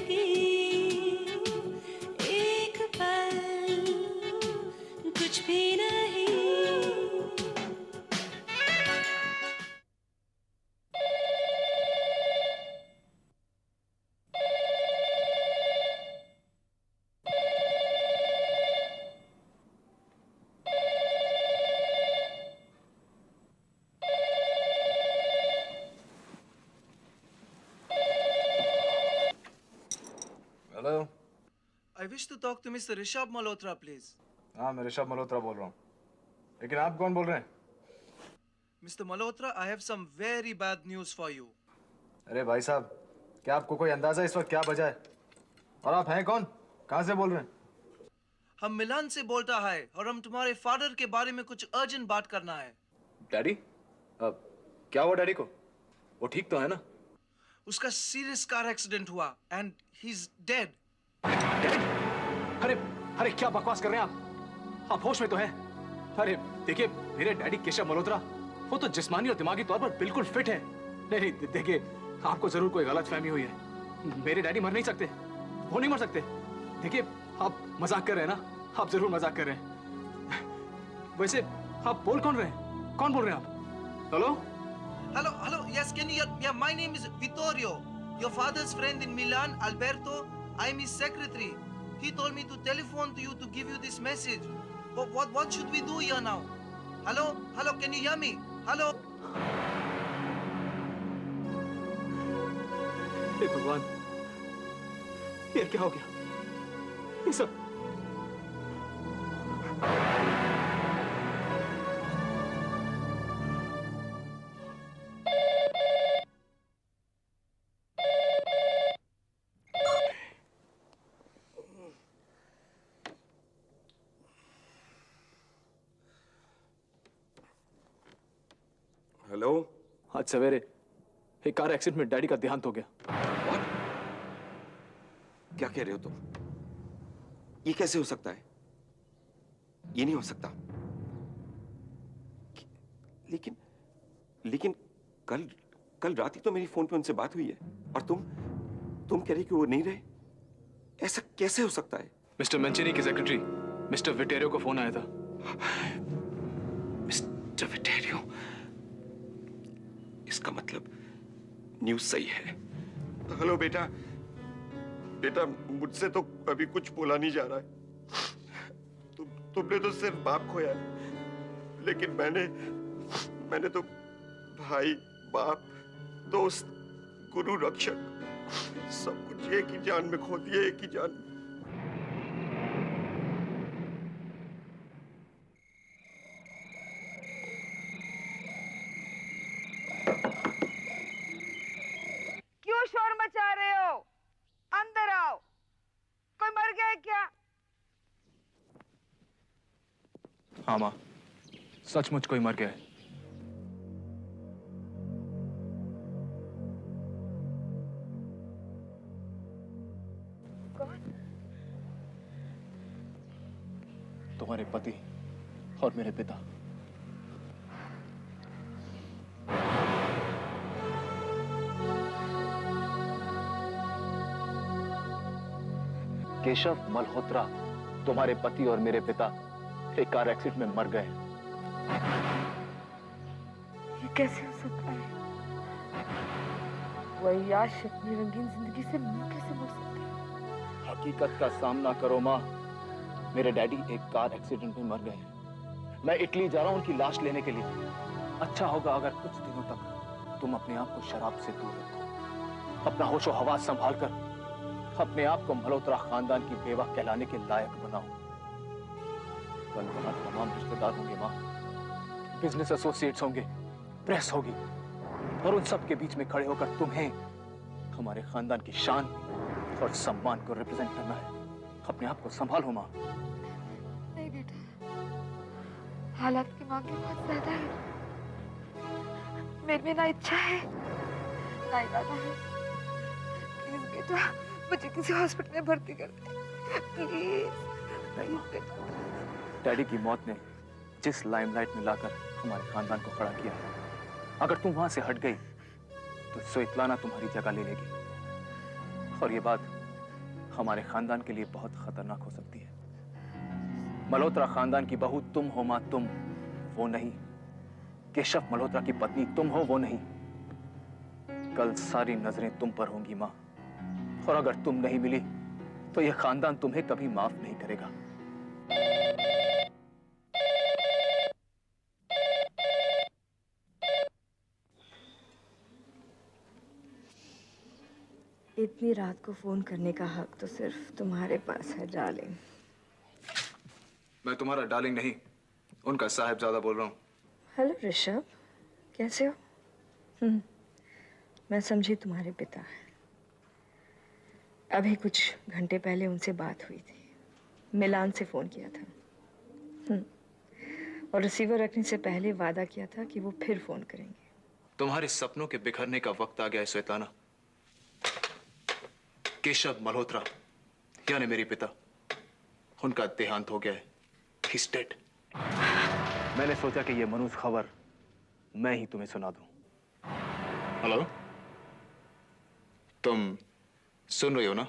जिंदगी एक पल कुछ भी नहीं। Hello. I wish to talk to Mr. Rishabh Malhotra, please. हाँ, मैं ऋषभ मल्होत्रा बोल रहा हूँ, लेकिन आप कौन बोल रहे हैं? Mr. Malhotra, I have some very bad news for you. अरे भाई साहब, क्या आपको कोई अंदाजा इस वक्त क्या बजा है? और आप हैं कौन? कहाँ से बोल रहे हैं? हम मिलान से बोल रहा है और हम तुम्हारे फादर के बारे में कुछ अर्जेंट बात करना है। डैडी? क्या हुआ डैडी को? वो ठीक तो है ना? उसका सीरियस कार एक्सीडेंट हुआ and he is dead. Dead? अरे अरे क्या बकवास कर रहे हैं आप होश में तो हैं? अरे देखिए, मेरे डैडी केशव मल्होत्रा वो तो जिस्मानी और दिमागी तौर पर बिल्कुल फिट है। नहीं देखिए, आपको जरूर कोई गलतफहमी हुई है। मेरे डैडी मर नहीं सकते, वो नहीं मर सकते। देखिए, आप मजाक कर रहे हैं ना? आप जरूर मजाक कर रहे हैं। वैसे आप बोल कौन रहे हैं? कौन बोल रहे हैं आप? Hello hello, yes, can you hear? Yeah, my name is Vittorio, your father's friend in Milan, Alberto. I am his secretary. He told me to telephone to you to give you this message. What should we do here now? Hello, can you hear me? Hello. हे भगवान, ये क्या हो गया? ये सब hello. आज सवेरे एक कार एक्सीडेंट में डैडी का देहांत हो गया। What? क्या कह रहे हो तुम? ये कैसे हो सकता है? ये नहीं हो सकता। लेकिन कल रात ही तो मेरी फोन पे उनसे बात हुई है और तुम कह रही कि वो नहीं रहे? ऐसा कैसे हो सकता है? मिस्टर मेंचेनी के सेक्रेटरी मिस्टर विटेरियो को फोन आया था। मिस्टर विटेरियो? इसका मतलब न्यूज़ सही है। हेलो बेटा, मुझसे तो अभी कुछ बोला नहीं जा रहा है। तुमने तो सिर्फ बाप खोया है, लेकिन मैंने तो भाई, बाप, दोस्त, गुरु, रक्षक सब कुछ एक ही जान में खो दिया, एक ही जान में। क्यों शोर मचा रहे हो? अंदर आओ। कोई मर गया है क्या? हाँ माँ, सचमुच कोई मर गया है। कौन? तुम्हारे पति और मेरे पिता। केशव मल्होत्रा, तुम्हारे पति और मेरे पिता एक कार एक्सीडेंट में मर गए। ये कैसे हो सकता है? वही याश अपनी रंगीन जिंदगी से कैसे मर सकते हैं? हकीकत का सामना करो माँ, मेरे डैडी एक कार एक्सीडेंट में मर गए। मैं इटली जा रहा हूँ उनकी लाश लेने के लिए। अच्छा होगा अगर कुछ दिनों तक तुम अपने आप को शराब से दूर रखो, अपना होशो हवास संभाल कर अपने आप को मल्होत्रा खानदान की बेवा कहलाने के लायक बनाओ। कल वहां तमाम रिश्तेदार होंगे माँ, बिजनेस एसोसिएट्स होंगे, प्रेस होगी, और उन सब के बीच में खड़े होकर तुम्हें हमारे खानदान की शान और सम्मान को रिप्रेजेंट करना है। अपने आप को संभालो माँ। नहीं बेटा, हालात की मांग बहुत ज्यादा है। मेरे में ना इच्छा है ना इरादा है। प्लीज बेटा, मुझे किसी हॉस्पिटल में भर्ती कर दे प्लीज बेटा। डैडी की मौत ने जिस लाइमलाइट में लाकर हमारे खानदान को खड़ा किया है, अगर तुम वहां से हट गई तो स्वेतलाना तुम्हारी जगह ले लेगी। और ये बात हमारे खानदान के लिए बहुत खतरनाक हो सकती है। मल्होत्रा खानदान की बहू तुम हो मां, तुम वो नहीं। केशव मल्होत्रा की पत्नी तुम हो वो नहीं। कल सारी नजरें तुम पर होंगी मां, और अगर तुम नहीं मिली तो यह खानदान तुम्हें कभी माफ नहीं करेगा। इतनी रात को फोन करने का हक तो सिर्फ तुम्हारे पास है डार्लिंग। मैं तुम्हारा डार्लिंग नहीं, उनका साहिबजादा बोल रहा हूँ। हेलो ऋषभ, कैसे हो? मैं समझी तुम्हारे पिता हैं। अभी कुछ घंटे पहले उनसे बात हुई थी। मिलान से फोन किया था और रिसीवर रखने से पहले वादा किया था कि वो फिर फोन करेंगे। तुम्हारे सपनों के बिखरने का वक्त आ गया है श्वेताना। केशव मल्होत्रा यानी मेरे पिता, उनका देहांत हो गया है। He's dead. मैंने सोचा कि यह मनुष्य खबर मैं ही तुम्हें सुना दूं। हेलो, तुम सुन रही हो ना?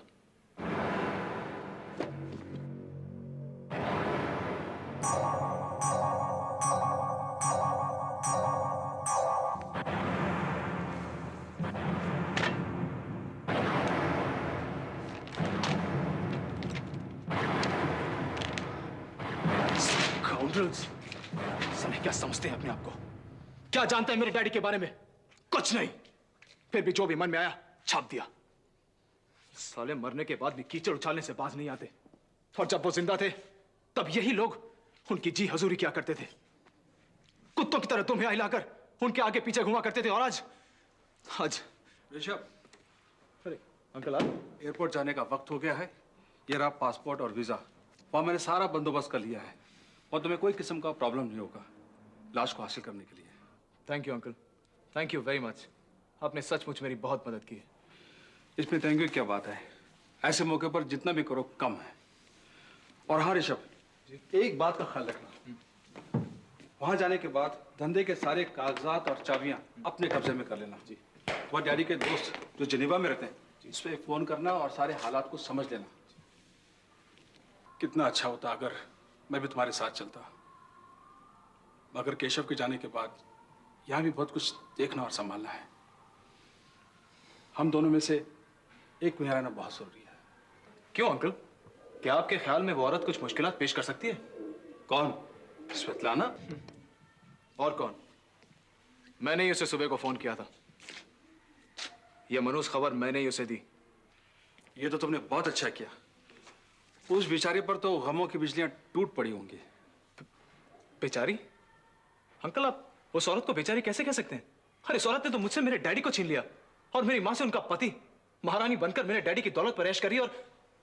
साले क्या समझते हैं अपने आप को? क्या जानते हैं मेरे डैडी के बारे में? कुछ नहीं। फिर भी जो भी मन में आया छाप दिया। साले मरने के बाद भी कीचड़ उछालने से बाज नहीं आते। और जब वो जिंदा थे तब यही लोग उनकी जी हजूरी किया करते थे। कुत्तों की तरह तुम्हें हिलाकर उनके आगे पीछे घुमा करते थे। और आज ऋषभ, अरे अंकल आप एयरपोर्ट जाने का वक्त हो गया है। ये रहा पासपोर्ट और वीजा। वहां मैंने सारा बंदोबस्त कर लिया है और तुम्हें कोई किस्म का प्रॉब्लम नहीं होगा लाश को हासिल करने के लिए। Thank you uncle, thank you very much. आपने सचमुच मेरी बहुत मदद की है। इसमें थैंक यू क्या बात है? ऐसे मौके पर जितना भी करो कम है। और हाँ ऋषभ, एक बात का ख्याल रखना, वहां जाने के बाद धंधे के सारे कागजात और चाबियां अपने कब्जे में कर लेना। जी, वह डैडी के दोस्त जो जिनेवा में रहते हैं इस पे फोन करना और सारे हालात को समझ लेना। कितना अच्छा होता अगर मैं भी तुम्हारे साथ चलता, मगर केशव के जाने के बाद यहाँ भी बहुत कुछ देखना और संभालना है। हम दोनों में से एक में रहना बहुत जरूरी है। क्यों अंकल, क्या आपके ख्याल में वो औरत कुछ मुश्किलात पेश कर सकती है? कौन? स्वेतलाना? और कौन? मैंने ही उसे सुबह को फोन किया था। यह मनुष्य खबर मैंने ही उसे दी। ये तो तुमने बहुत अच्छा किया। उस बेचारे पर तो गमों की बिजलियां टूट पड़ी होंगी। बेचारी? अंकल आप उस औरत को बेचारी कैसे कह सकते हैं? अरे इस औरत ने तो मुझसे मेरे डैडी को छीन लिया और मेरी मां से उनका पति। महारानी बनकर मेरे डैडी की दौलत पर ऐश करी और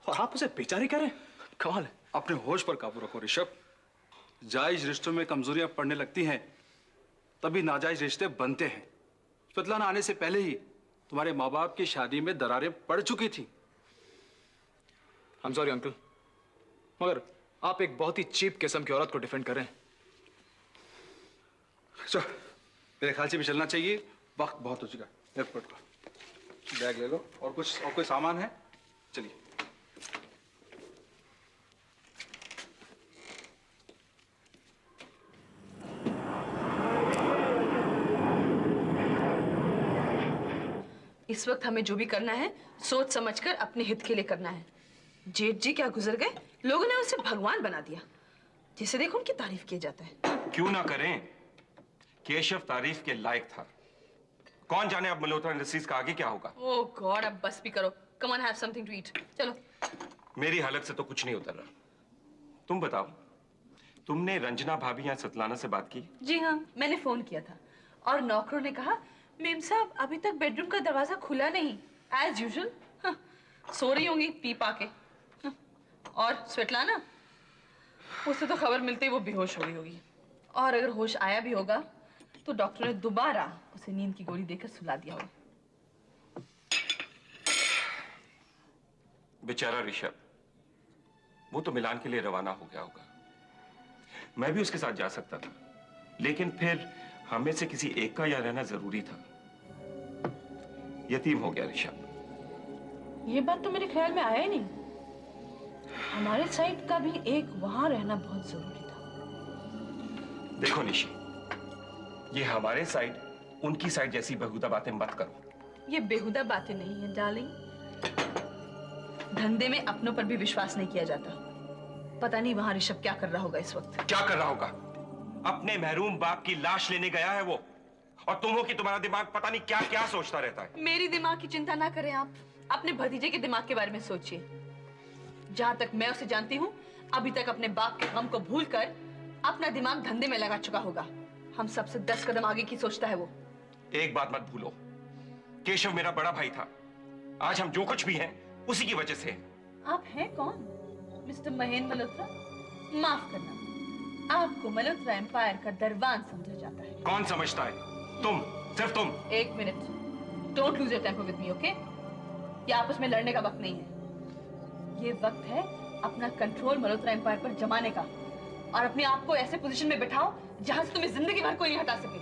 आप उसे बेचारी कह रहे हैं? कमाल है। अपने होश पर काबू रखो ऋषभ। जायज रिश्तों में कमजोरियां पड़ने लगती हैं तभी नाजायज रिश्ते बनते हैं। स्वेतलाना आने से पहले ही तुम्हारे माँ बाप की शादी में दरारें पड़ चुकी थी। I'm sorry अंकल, मगर आप एक बहुत ही चीप किस्म की औरत को डिफेंड कर रहे हैं। चलो, मेरे ख्याल से भी चलना चाहिए। वक्त बहुत हो चुका है। एयरपोर्ट का बैग ले लो और कोई सामान है? चलिए। इस वक्त हमें जो भी करना है सोच समझकर अपने हित के लिए करना है। जेठ जी क्या गुजर गए, लोगों ने उसे भगवान बना दिया। जिसे देखो उनकी तारीफ किया जाता है। क्यों ना करें? केशव तारीफ के लायक था। कौन जाने अब मल्होत्रा इंडस्ट्रीज का आगे क्या होगा। ओह गॉड, अब बस भी करो। Come on, have something to eat. चलो। मेरी हालत से तो कुछ नहीं उतर रहा। तुम बताओ, तुमने रंजना भाभी या सतलाना से बात की? जी हाँ, मैंने फोन किया था और नौकरों ने कहा मेम साहब अभी तक बेडरूम का दरवाजा खुला नहीं। एज यूजुअल सो रही होंगी पी पा के। और स्वेतलाना, उससे तो खबर मिलते ही वो बेहोश हो गई होगी। और अगर होश आया भी होगा तो डॉक्टर ने दोबारा उसे नींद की गोली देकर सुला दिया होगा। बेचारा ऋषभ, वो तो मिलान के लिए रवाना हो गया होगा। मैं भी उसके साथ जा सकता था, लेकिन फिर हमें से किसी एक का यहाँ रहना जरूरी था। यतीम हो गया ऋषभ। ये बात तो मेरे ख्याल में आया ही नहीं। हमारे साइड का भी एक वहां रहना बहुत जरूरी था। देखो निशी, ये हमारे साइड उनकी साइड जैसी बेहुदा बातें मत करो। ये बेहुदा बातें नहीं है डार्लिंग। धंधे में अपनों पर भी विश्वास नहीं किया जाता। पता नहीं वहां ऋषभ क्या कर रहा होगा इस वक्त। क्या कर रहा होगा? अपने महरूम बाप की लाश लेने गया है वो, और तुम हो कि तुम्हारा दिमाग पता नहीं क्या क्या सोचता रहता है। मेरी दिमाग की चिंता ना करें आप, अपने भतीजे के दिमाग के बारे में सोचिए। जहां तक मैं उसे जानती हूँ, अभी तक अपने बाप के गम को भूलकर अपना दिमाग धंधे में लगा चुका होगा। हम सबसे 10 कदम आगे की सोचता है वो। एक बात मत भूलो, केशव मेरा बड़ा भाई था। आज हम जो कुछ भी हैं उसी की वजह से। आप हैं कौन? मिस्टर महेंद्र मल्होत्रा? माफ करना, आपको मल्होत्रा एम्पायर का दरबान समझा जाता है। कौन समझता है? तुम, सिर्फ तुम। एक minute, don't lose your temper with me, okay? ये आपस में लड़ने का वक्त नहीं है। ये वक्त है अपना कंट्रोल मल्होत्रा एम्पायर पर जमाने का, और अपने आप को ऐसे पोजीशन में बिठाओ जहां से तुम्हें जिंदगी भर कोई नहीं हटा सके।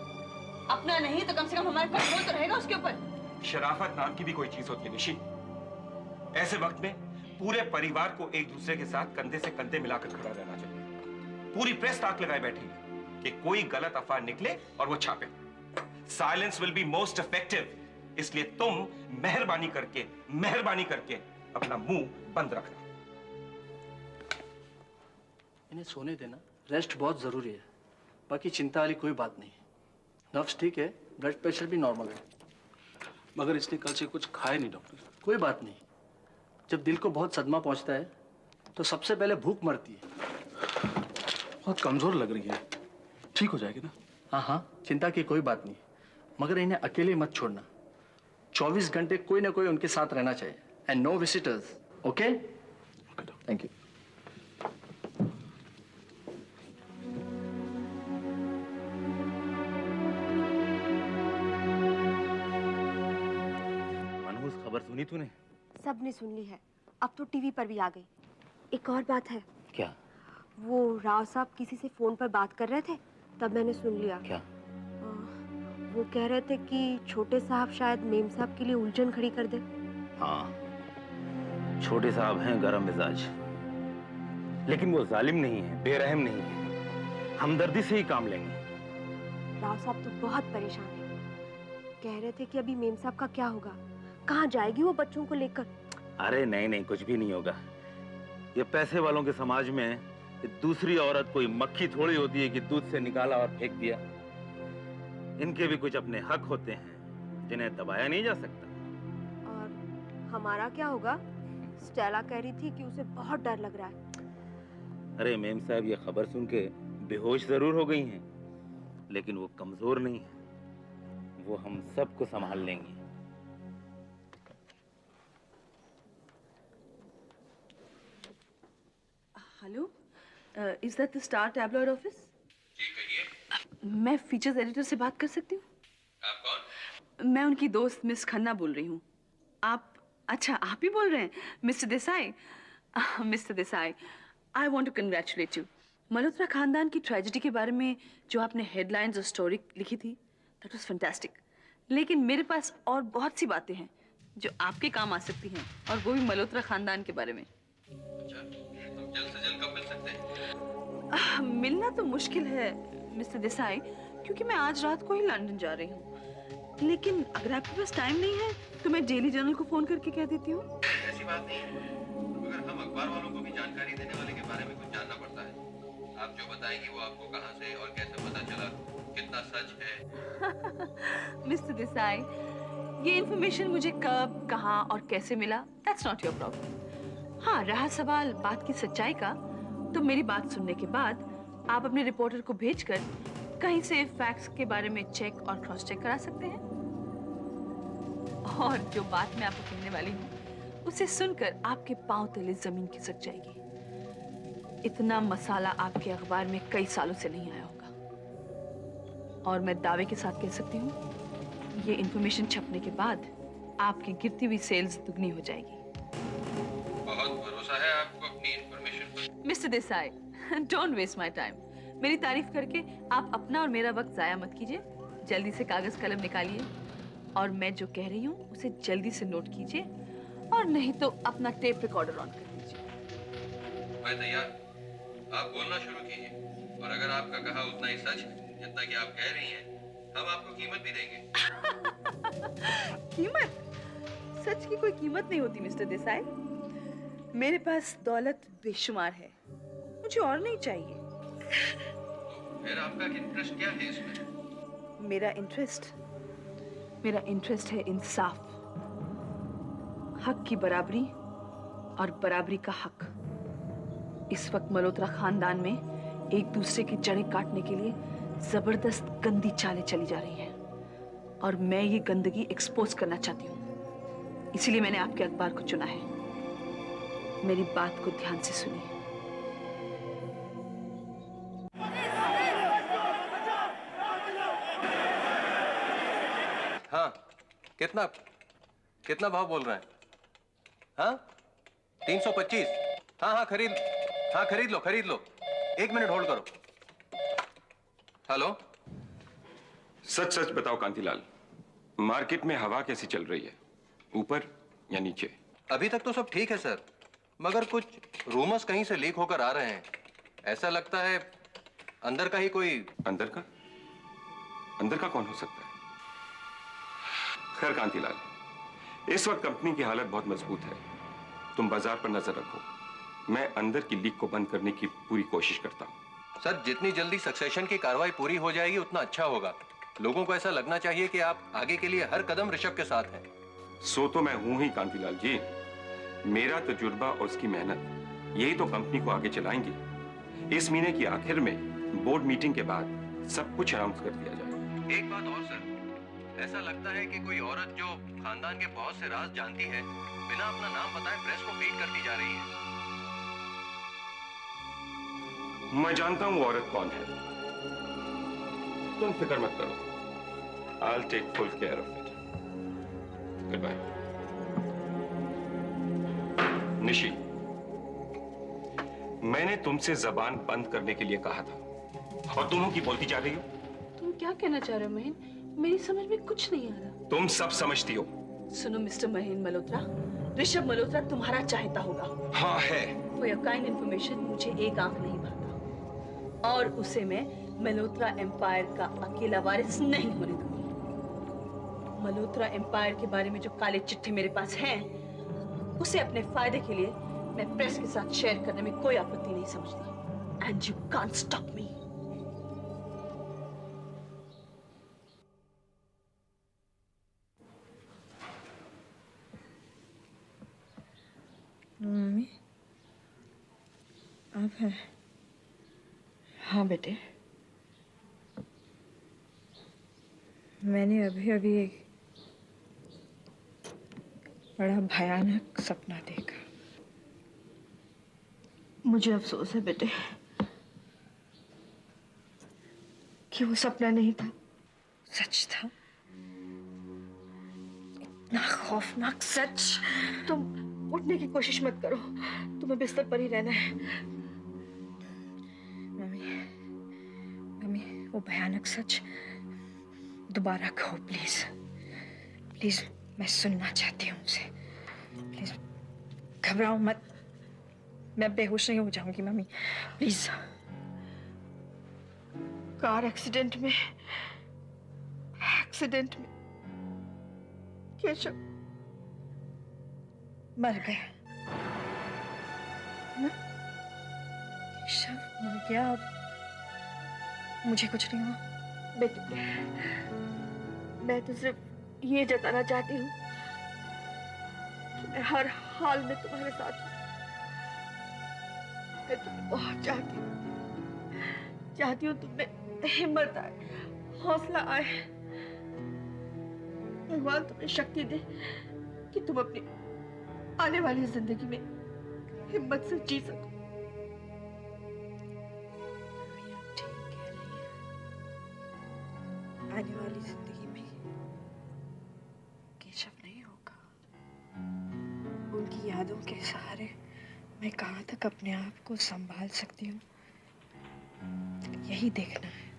अपना नहीं तो कम से कम हमारा कंट्रोल तो रहेगा उसके ऊपर। शराफत नाम की भी कोई चीज होती है निशी। ऐसे वक्त में पूरे परिवार को एक दूसरे के साथ कंधे से कंधे मिलाकर खड़ा रहना चाहिए। पूरी प्रेस ताक लगाए बैठी है कि कोई गलत अफवाह निकले और वो छापे। Silence will be most effective. इसलिए तुम मेहरबानी करके अपना मुंह बंद रखना। इन्हें सोने देना, रेस्ट बहुत जरूरी है। बाकी चिंता वाली कोई बात नहीं। नर्व्स ठीक है, ब्लड प्रेशर भी नॉर्मल है। मगर इसने कल से कुछ खाया नहीं डॉक्टर। कोई बात नहीं, जब दिल को बहुत सदमा पहुंचता है तो सबसे पहले भूख मरती है। बहुत कमजोर लग रही है, ठीक हो जाएगी ना? हाँ हाँ, चिंता की कोई बात नहीं, मगर इन्हें अकेले मत छोड़ना। 24 घंटे कोई ना कोई उनके साथ रहना चाहिए। And no visitors, okay? Thank you. खबर सुनी तूने? सबने सुन ली है, अब तो टीवी पर भी आ गई। एक और बात है। क्या? वो राव साहब किसी से फोन पर बात कर रहे थे, तब मैंने सुन लिया। क्या? वो कह रहे थे कि छोटे साहब शायद मेम साहब के लिए उलझन खड़ी कर दे। हाँ, छोटे साहब हैं गरम मिजाज, लेकिन वो जालिम नहीं है, बेरहम नहीं है, हमदर्दी से ही काम लेंगे। राव साहब तो बहुत परेशान है। कह रहे थे कि अभी मेम साहब का क्या होगा, कहाँ जाएगी वो बच्चों को लेकर। अरे नहीं नहीं, कुछ भी नहीं होगा। ये पैसे वालों के समाज में दूसरी औरत कोई मक्खी थोड़ी होती है कि दूध से निकाला और फेंक दिया। इनके भी कुछ अपने हक होते हैं जिन्हें दबाया नहीं जा सकता। और हमारा क्या होगा? स्टेला कह रही थी कि उसे बहुत डर लग रहा है। अरे मेम साहब, ये खबर सुन के बेहोश जरूर हो गई हैं, लेकिन वो कमजोर नहीं है। वो हम सबको संभाल लेंगी। Hello, is that the star tabloid office? जी कहिए। मैं फीचर्स एडिटर से बात कर सकती हूँ? आप कौन? मैं उनकी दोस्त मिस खन्ना बोल रही हूँ। आप? अच्छा, आप ही बोल रहे हैं mister Desai. Mister Desai, I want to congratulate you. Malhotra खानदान की ट्रेजेडी के बारे में जो आपने हेडलाइंस और स्टोरी लिखी थी, दैट वाज फैंटास्टिक। लेकिन मेरे पास और बहुत सी बातें हैं जो आपके काम आ सकती हैं, और वो भी मल्होत्रा खानदान के बारे में। जल्द से जल्द कब मिल सकते हैं? मिलना तो मुश्किल है मिस्टर देसाई, क्योंकि मैं आज रात को ही लंदन जा रही हूँ। लेकिन अगर आपके पास टाइम नहीं है तो मैं डेली जर्नल को फोन करके कह देती हूँ। ऐसी बात नहीं है, मगर हम अखबार वालों को भी जानकारी देने वाले के बारे में कुछ जानना पड़ता है। आप जो बताएंगी वो आपको कहाँ से और कैसे पता चला, कितना सच है? मिस्टर देसाई, ये इन्फॉर्मेशन मुझे कब, कहाँ और कैसे मिला, दैट्स नॉट योर प्रॉब्लम। हाँ, रहा सवाल बात की सच्चाई का, तो मेरी बात सुनने के बाद आप अपने रिपोर्टर को भेजकर कहीं से फैक्ट्स के बारे में चेक और क्रॉस चेक करा सकते हैं। और जो बात मैं आपको कहने वाली हूँ, उसे सुनकर आपके पांव तले जमीन खिसक जाएगी। इतना मसाला आपके अखबार में कई सालों से नहीं आया होगा। और मैं दावे के साथ कह सकती हूँ, ये इंफॉर्मेशन छपने के बाद आपकी गिरती हुई सेल्स दुगनी हो जाएगी। बहुत भरोसा है आपको अपनी इंफॉर्मेशन पर। Mister Desai, don't waste my time. मेरी तारीफ करके आप अपना और मेरा वक्त जाया मत कीजिए। जल्दी से कागज कलम निकालिए और मैं जो कह रही हूँ उसे जल्दी से नोट कीजिए, और नहीं तो अपना टेप रिकॉर्डर ऑन कर लीजिए। मैं तैयार। आप बोलना शुरू कीजिए और अगर आपका कहा उतना ही सच जितना कि आप कह रही हैं, हम आपको कीमत भी देंगे। कीमत? सच की कोई कीमत नहीं होती मिस्टर देसाई। मेरे पास दौलत बेशुमार है, मुझे और नहीं चाहिए। फिर आपका इंटरेस्ट क्या है इसमें? मेरा इंटरेस्ट है इंसाफ, हक की बराबरी और बराबरी का हक। इस वक्त मल्होत्रा खानदान में एक दूसरे की जड़ें काटने के लिए जबरदस्त गंदी चालें चली जा रही हैं और मैं ये गंदगी एक्सपोज करना चाहती हूँ। इसीलिए मैंने आपके अखबार को चुना है। मेरी बात को ध्यान से सुनिए। हाँ, कितना भाव बोल रहे हैं? हाँ, 325। हाँ, खरीद लो। 1 मिनट होल्ड करो। हेलो। सच बताओ कांतिलाल, मार्केट में हवा कैसी चल रही है, ऊपर या नीचे? अभी तक तो सब ठीक है सर, मगर कुछ रूमर्स कहीं से लीक होकर आ रहे हैं। ऐसा लगता है अंदर का ही कोई। अंदर का कौन हो सकता है? खैर कांतिलाल, इस वक्त कंपनी की हालत बहुत मजबूत है। तुम बाजार पर नजर रखो, मैं अंदर की लीक को बंद करने की पूरी कोशिश करता हूँ। सर, जितनी जल्दी सक्सेशन की कार्रवाई पूरी हो जाएगी उतना अच्छा होगा। लोगों को ऐसा लगना चाहिए कि आप आगे के लिए हर कदम ऋषभ के साथ हैं। सो तो मैं हूं ही कांतिलाल जी। मेरा तजुर्बा और उसकी मेहनत यही तो कंपनी को आगे चलाएंगे। इस महीने की आखिर में बोर्ड मीटिंग के बाद सब कुछ अनाउंस कर दिया जाएगा। एक बात और सर, ऐसा लगता है कि कोई औरत जो खानदान के बहुत से राज जानती है, बिना अपना नाम बताए प्रेस को फीड करती जा रही है। मैं जानता हूं वो औरत कौन है। तुम फिक्र मत करो, I'll take full care of it. Goodbye. Nishi, मैंने तुमसे जबान बंद करने के लिए कहा था और तुम की बोलती जा रही हो। तुम क्या कहना चाह रहे हो महेन? मेरी समझ में कुछ नहीं आ रहा। तुम सब समझती हो। सुनो मिस्टर महेन मल्होत्रा, ऋषभ मल्होत्रा तुम्हारा चाहता होगा। हाँ है। For your kind information, मुझे एक आंख नहीं भाता और उसे मैं मल्होत्रा एम्पायर का अकेला वारिस नहीं होने दूंगी। मल्होत्रा एम्पायर के बारे में जो काले चिट्ठे मेरे पास हैं, उसे अपने फायदे के लिए मैं प्रेस के साथ शेयर करने में कोई आपत्ति नहीं समझती। And you can't stop me. Mummy, आप हैं? हाँ बेटे, मैंने अभी एक बड़ा भयानक सपना देखा। मुझे अफसोस है बेटे कि वो सपना नहीं था, सच था। इतना खौफनाक सच। तुम उठने की कोशिश मत करो, तुम्हें बिस्तर पर ही रहना है। मम्मी, वो भयानक सच दोबारा कहो प्लीज। प्लीज, मैं सुनना चाहती हूँ उसे। प्लीज घबराओ मत, मैं बेहोश नहीं हो जाऊंगी मम्मी, प्लीज। कार एक्सीडेंट में केशव मर गया। केशव मर गया और मुझे कुछ नहीं हुआ। बेटे, मैं तो सिर्फ ये जताना चाहती हूँ कि मैं हर हाल में तुम्हारे साथ हूँ। मैं तुम्हें बहुत चाहती हूँ तुम्हें हिम्मत आए, हौसला आए। भगवान तुम्हें शक्ति दे कि तुम अपनी आने वाली जिंदगी में हिम्मत से जी सको। आने वाली जिंदगी में केशव नहीं होगा। उनकी यादों के सहारे मैं कहाँ तक अपने आप को संभाल सकती हूँ, यही देखना है।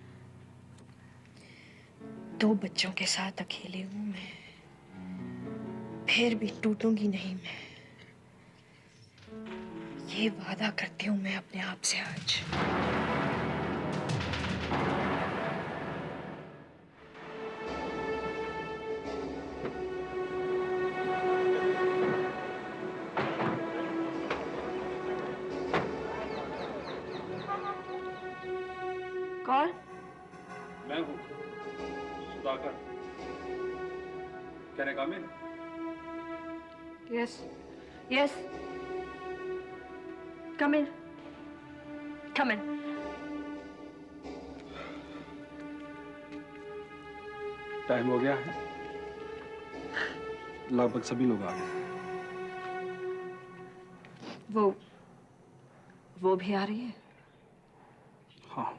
2 बच्चों के साथ अकेली हूँ मैं, फिर भी टूटूंगी नहीं मैं। ये वादा करती हूँ मैं अपने आप से आज। कौन? मैं हूँ Sudhakar. Can I come in? Yes. Yes. Come in. Come in. Time हो गया है, लगभग सभी लोग आ गए। वो भी आ रही है? हाँ,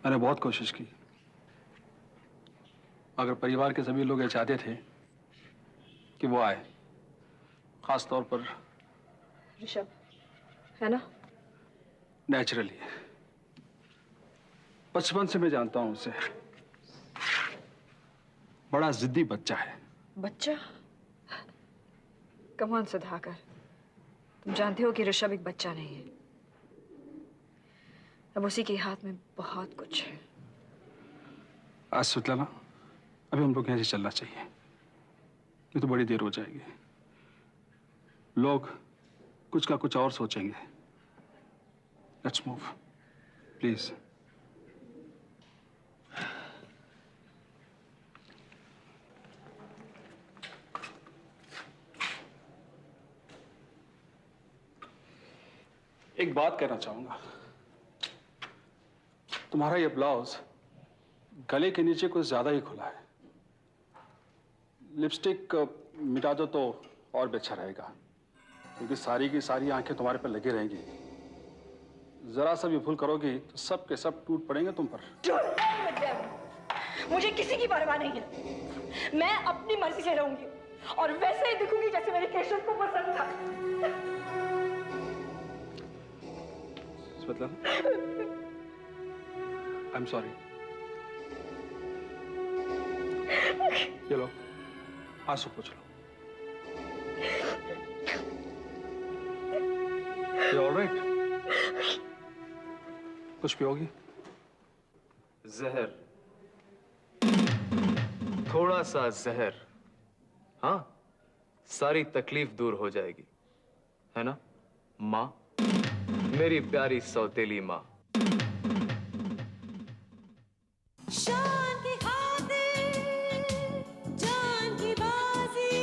मैंने बहुत कोशिश की। अगर परिवार के सभी लोग ये चाहते थे कि वो आए, खास तौर पर ऋषभ, है ना? नेचुरली। बचपन से मैं जानता हूं उसे। बड़ा जिद्दी बच्चा है। बच्चा? कम ऑन सुधाकर, तुम जानते हो कि ऋषभ एक बच्चा नहीं है। अब उसी के हाथ में बहुत कुछ है। आज सुतला, अभी हम लोग यहाँ से चलना चाहिए, ये तो बड़ी देर हो जाएगी। लोग कुछ का कुछ और सोचेंगे। Let's move, please. एक बात कहना चाहूंगा, तुम्हारा ये ब्लाउज गले के नीचे कुछ ज्यादा ही खुला है। लिपस्टिक मिटा दो तो और भी अच्छा रहेगा, क्योंकि सारी की सारी आंखें तुम्हारे पर लगी रहेंगी। जरा सा भी भूल करोगी तो सब के सब टूट पड़ेंगे तुम पर। मुझे किसी की परवाह नहीं है। मैं अपनी मर्जी से रहूंगी और वैसे ही दिखूंगी जैसे मेरे केशव को पसंद था। मतलब आई एम सॉरी। चलो आंसू पोंछ लो। You all right? कुछ पियोगी? जहर, थोड़ा सा जहर, हाँ, सारी तकलीफ दूर हो जाएगी, है ना माँ? मेरी प्यारी सौतेली माँ। शान की खातिर जान की बाजी,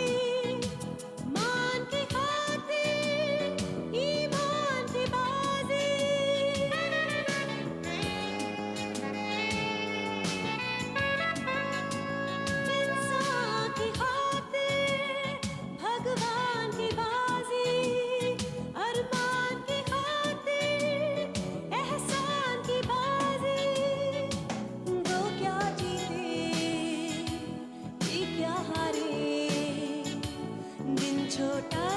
मान की खातिर ईमान की बाजी। इंसान की खातिर भगवान की बाजी, अरमान की खातिर एहसान की बाजी। वो क्या जीते, ये क्या हारे, दिन छोटा